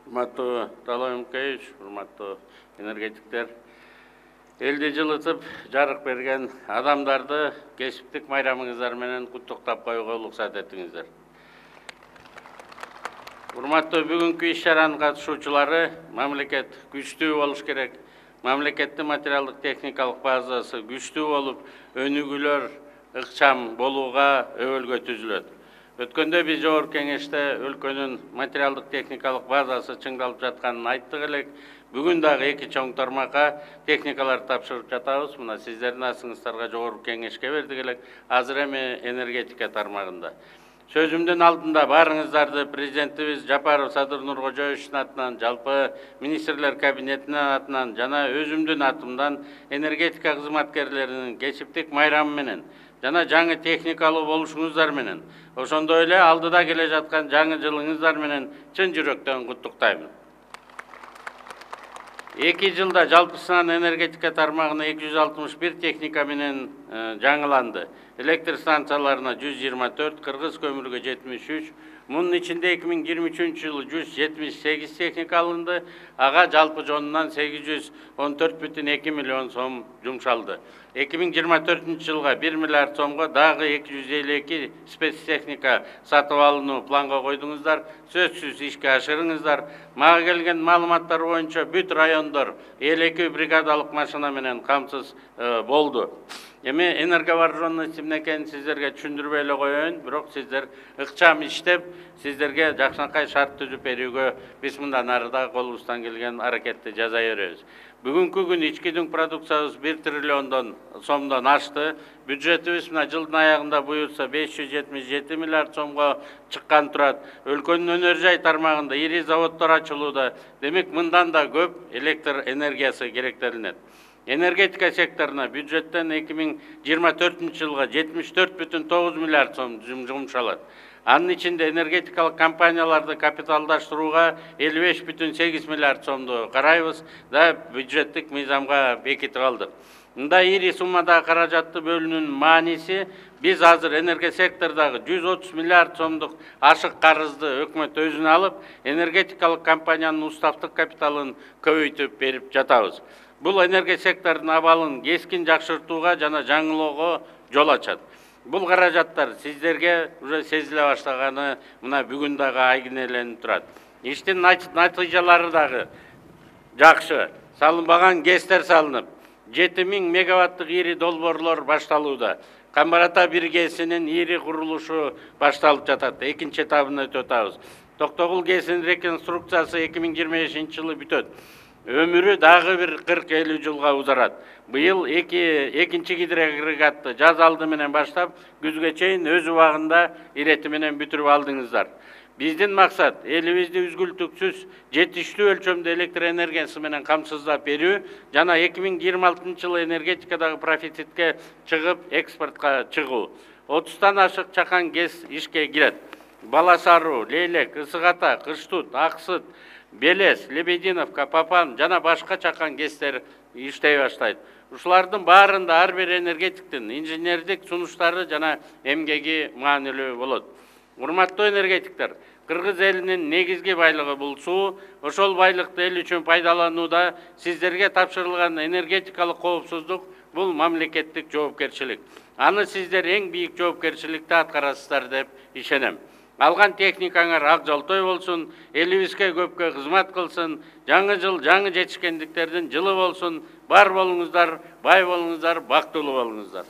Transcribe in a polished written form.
Урматтуу Талай Мкеевич, урматтуу энергетиктер, элди жылытып, жарык берген адамдарды кесиптик майрамыңыздар менен куттуктап коюуга уруксат этиңиздер. Урматтуу бүгүнкү иш-чаранын катышуучулары, мамлекет күчтүү болуш керек. Мамлекеттин материалдык техникалык базасы күчтүү болуп, өнүгүүлөр ыкчам болууга өбөлгө түзүлөт. Өткөндө биз жогорку кеңеште өлкөнүн материалдык техникалык базасы чыңдалып жатканын айттык элек. Бүгүн дагы 2 чоң тармакка техникаларды тапшырып жатабыз. Мына сиздердин астыңыздарга жогорку кеңешке бердик элек. Азыр эми энергетика тармагында. Сөзүмдүн алдында барыңыздарды президентибиз Жапаров Садыр Нуркожоевичтин атынан, жалпы министрлер кабинетинин атынан жана өзүмдүн атымдан энергетика кызматкерлеринин кесиптик майрамы менен жана жаңы техникалуу болушуңуздар менен, ошондой эле алдыда келе жаткан жаңы жылыңыздар менен чын жүрөктөн куттуктайм. 2 жылда жалпысынан энергетика тармагына 261 техника менен жаңыланды. Электр станцияларына 124, кыргыз көмүргө 73, мунун ичинде 2023 жылы 178 техника алынды, ага жалпы жонунан 814,2 миллион сом жумшалды. 2024 жылга 1 миллиард сомго дагы 252 спецтехника сатып алууну планга койдуңуздар, сөзсүз ишке ашырыңыздар. Мага келген маалыматтар боюнча бүт райондор 52 бригадалык машина менен камсыз болду. Эми энерговооруженность эмне экенин сиздерге түшүндүрбөй эле коеюн, бирок сиздер ыкчам иштеп, сиздерге жакшынакай шарт түзүп берүүгө биз мындан ары да колубуздан келген аракетти жасай беребиз. Бүгүнкү күн ички дүң продукциябыз 1 триллиондон сомдон ашты. Бюджетибиз мына жылдын аягында буюрса 577 миллиард сомго чыккан турат. Өлкөнүн өнөр жай тармагында ири заводдор ачылууда. Демек мындан да көп электр энергиясы керектелинет. Энергетика секторуна бюджеттен 2024 жылга 74,9 миллиард сом жумшалат. Анын ичинде энергетикалык компанияларды капиталдаштырууга 55,8 миллиард сомду карайбыз да бюджеттик мыйзамга бекитип алдык. Мындай ири суммада каражатты бөлүүнүн мааниси биз азыр энергия сектордагы 130 миллиард сомдук ашык карызды өкмөт өзүнө алып, энергетикалык компаниянын уставдык капиталын көбөйтүп берип жатабыз. Бул энергия секторунун абалын кескин жакшыртууга жана жаңылоого жол ачат. Бул каражаттар сиздерге уже сезиле баштаганы мына бүгүн дагы айгинеленип турат. Иштин натыйжалары дагы жакшы. Салынбаган ГЭСтер салынып, 7000 мегаваттык ири долбоорлор башталууда. Камбар-Ата 1 ГЭСинин ири курулушу башталып жатат. Экинчи этабына өтүп атабыз. Токтогул ГЭСинин реконструкциясы 2025 жылы бүтөт. Өмүрү дагы бир 40-50 жылга узарат. Быйыл экинчи гидроагрегатты жаз алды менен баштап, күзгө чейин өз убагында ирети менен бүтүрүп алдыңыздар. Биздин максат элибизди үзгүлтүксүз жетиштүү өлчөмдө электр энергиясы менен камсыздап берүү жана 2026 жылы энергетикадагы профицитке чыгып, экспортко чыгуу. 30тан ашык чакан ГЭС ишке кирет. Баласаруу, Лейлек, Ысык-Ата, Кыштут, Аксыт, Белес, Лебединовка, Папан жана башка чакан ГЭСтер иштей баштайт. Ушулардын баарында ар бир энергетиктин инженердик сунуштары жана эмгеги маанилүү болот. Урматтуу энергетиктер, кыргыз элинин негизги байлыгы бул суу. Ошол байлыкты эл үчүн пайдаланууда сиздерге тапшырылган энергетикалык коопсуздук бул мамлекеттик жоопкерчилик. Аны сиздер эң бийик жоопкерчиликти аткарасыздар деп ишенем. Алган техникаңар ак жолтой болсун, элибизге көпкө кызмат кылсын, жаңы жыл жаңы жетишкендиктердин жылы болсун, бар болуңуздар, бай болуңуздар, бактылуу болуңуздар.